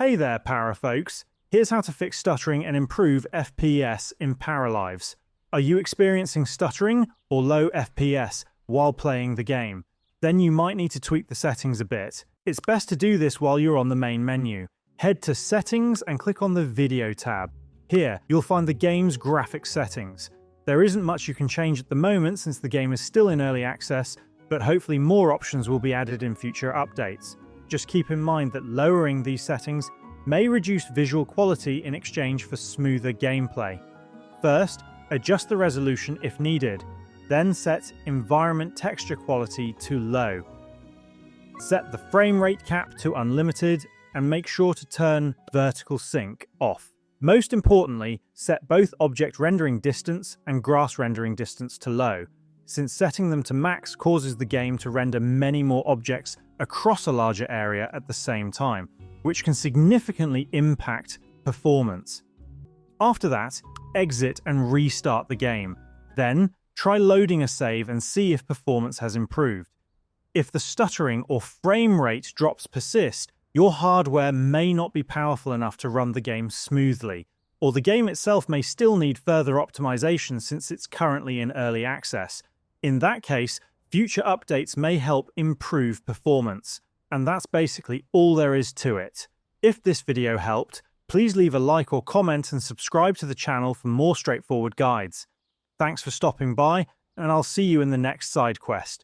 Hey there, Para folks. Here's how to fix stuttering and improve FPS in Paralives. Are you experiencing stuttering or low FPS while playing the game? Then you might need to tweak the settings a bit. It's best to do this while you're on the main menu. Head to Settings and click on the Video tab. Here, you'll find the game's graphics settings. There isn't much you can change at the moment since the game is still in early access, but hopefully more options will be added in future updates. Just keep in mind that lowering these settings may reduce visual quality in exchange for smoother gameplay. First, adjust the resolution if needed. Then set environment texture quality to low. Set the frame rate cap to unlimited and make sure to turn vertical sync off. Most importantly, set both object rendering distance and grass rendering distance to low, since setting them to max causes the game to render many more objects across a larger area at the same time, which can significantly impact performance. After that, exit and restart the game. Then, try loading a save and see if performance has improved. If the stuttering or frame rate drops persist, your hardware may not be powerful enough to run the game smoothly, or the game itself may still need further optimization since it's currently in early access. In that case, future updates may help improve performance. And that's basically all there is to it. If this video helped, please leave a like or comment and subscribe to the channel for more straightforward guides. Thanks for stopping by, and I'll see you in the next side quest.